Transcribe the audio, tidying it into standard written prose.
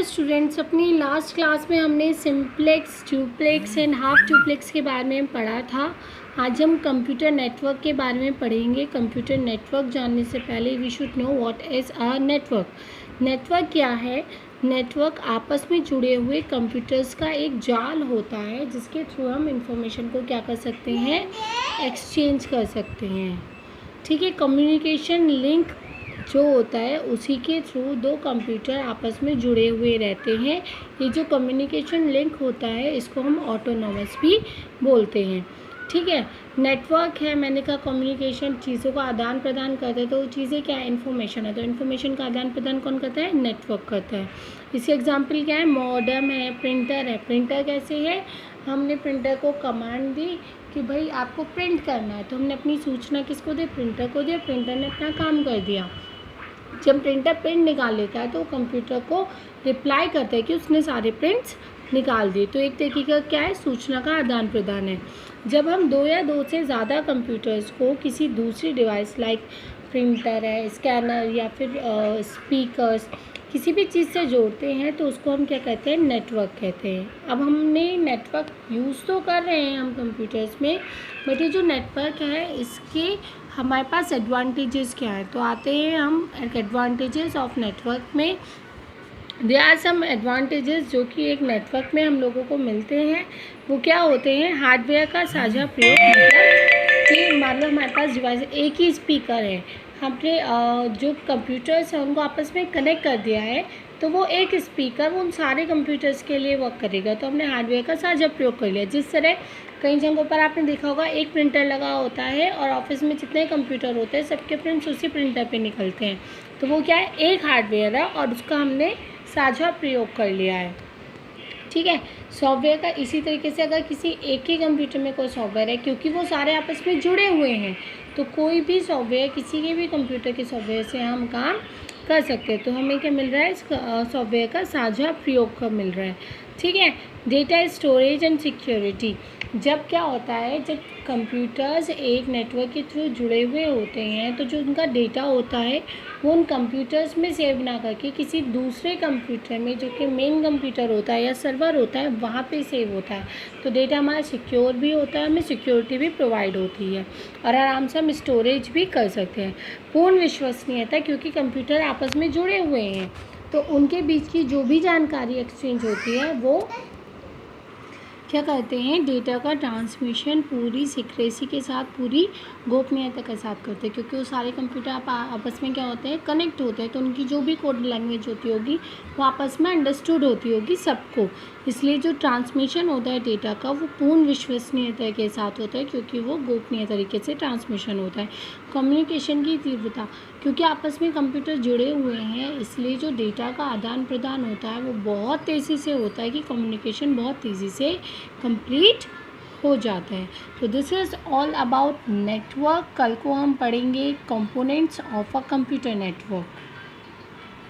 Students, अपनी last class में हमने simplex, duplex and half duplex के बारे में पढ़ा था। आज हम कंप्यूटर नेटवर्क के बारे में पढ़ेंगे। कंप्यूटर नेटवर्क जानने से पहले we should know what is a network. Network क्या है? नेटवर्क आपस में जुड़े हुए कंप्यूटर्स का एक जाल होता है जिसके थ्रू हम इंफॉर्मेशन को क्या कर सकते हैं, एक्सचेंज कर सकते हैं। ठीक है, कम्युनिकेशन लिंक जो होता है उसी के थ्रू दो कंप्यूटर आपस में जुड़े हुए रहते हैं। ये जो कम्युनिकेशन लिंक होता है इसको हम ऑटोनॉमस भी बोलते हैं। ठीक है, नेटवर्क है, मैंने कहा कम्युनिकेशन, चीज़ों का आदान प्रदान करते हैं। तो चीज़ें क्या है? इन्फॉर्मेशन है। तो इन्फॉर्मेशन का आदान प्रदान कौन करता है? नेटवर्क करता है। इसके एग्जांपल क्या है? मॉडेम है, प्रिंटर है। प्रिंटर कैसे है? हमने प्रिंटर को कमांड दी कि भाई आपको प्रिंट करना है, तो हमने अपनी सूचना किसको दी? प्रिंटर को दिया। प्रिंटर ने अपना काम कर दिया। जब प्रिंटर प्रिंट निकाल लेता है तो कंप्यूटर को रिप्लाई करता है कि उसने सारे प्रिंट्स निकाल दिए। तो एक तरीके का क्या है? सूचना का आदान प्रदान है। जब हम दो या दो से ज़्यादा कंप्यूटर्स को किसी दूसरी डिवाइस लाइक प्रिंटर है, स्कैनर या फिर स्पीकर्स, किसी भी चीज़ से जोड़ते हैं तो उसको हम क्या कहते हैं? नेटवर्क कहते हैं। अब हमने नेटवर्क यूज़ तो कर रहे हैं हम कंप्यूटर्स में, बट ये जो नेटवर्क है इसके हमारे पास एडवांटेजेस क्या है? तो आते हैं हम एडवांटेजेस ऑफ नेटवर्क में। देयर आर सम एडवांटेजेस जो कि एक नेटवर्क में हम लोगों को मिलते हैं। वो क्या होते हैं? हार्डवेयर का साझा प्रयोग, मतलब हमारे पास डिवाइस एक ही स्पीकर है, हमने जो कंप्यूटर्स हैं उनको आपस में कनेक्ट कर दिया है, तो वो एक स्पीकर उन सारे कंप्यूटर्स के लिए वर्क करेगा। तो हमने हार्डवेयर का साझा प्रयोग कर लिया। जिस तरह कई जगहों पर आपने देखा होगा एक प्रिंटर लगा होता है और ऑफिस में जितने कंप्यूटर होते हैं सबके प्रिंट्स उसी प्रिंटर पे निकलते हैं। तो वो क्या है? एक हार्डवेयर है और उसका हमने साझा प्रयोग कर लिया है। ठीक है, सॉफ्टवेयर का इसी तरीके से अगर किसी एक ही कंप्यूटर में कोई सॉफ्टवेयर है, क्योंकि वो सारे आपस में जुड़े हुए हैं, तो कोई भी सॉफ्टवेयर किसी के भी कंप्यूटर के सॉफ्टवेयर से हम काम कर सकते हैं। तो हमें क्या मिल रहा है? इस सॉफ्टवेयर का साझा प्रयोग का मिल रहा है। ठीक है, डेटा स्टोरेज एंड सिक्योरिटी। जब क्या होता है, जब कंप्यूटर्स एक नेटवर्क के थ्रू जुड़े हुए होते हैं तो जो उनका डेटा होता है वो उन कंप्यूटर्स में सेव ना करके किसी दूसरे कंप्यूटर में, जो कि मेन कंप्यूटर होता है या सर्वर होता है, वहाँ पे सेव होता है। तो डेटा हमारा सिक्योर भी होता है, हमें सिक्योरिटी भी प्रोवाइड होती है और आराम से हम स्टोरेज भी कर सकते हैं। पूर्ण विश्वसनीयता, क्योंकि कंप्यूटर आपस में जुड़े हुए हैं तो उनके बीच की जो भी जानकारी एक्सचेंज होती है वो क्या करते हैं? डेटा का ट्रांसमिशन पूरी सीक्रेसी के साथ, पूरी गोपनीयता के साथ करते हैं, क्योंकि वो सारे कंप्यूटर आपस में क्या होते हैं? कनेक्ट होते हैं। तो उनकी जो भी कोड लैंग्वेज होती होगी वो आपस में अंडरस्टूड होती होगी सबको। इसलिए जो ट्रांसमिशन होता है डेटा का वो पूर्ण विश्वसनीयता के साथ होता है, क्योंकि वो गोपनीय तरीके से ट्रांसमिशन होता है। कम्युनिकेशन की तीव्रता, क्योंकि आपस में कंप्यूटर जुड़े हुए हैं इसलिए जो डेटा का आदान प्रदान होता है वो बहुत तेज़ी से होता है, कि कम्युनिकेशन बहुत तेज़ी से कंप्लीट हो जाता है। तो this is all about network. कल को हम पढ़ेंगे components of a computer network.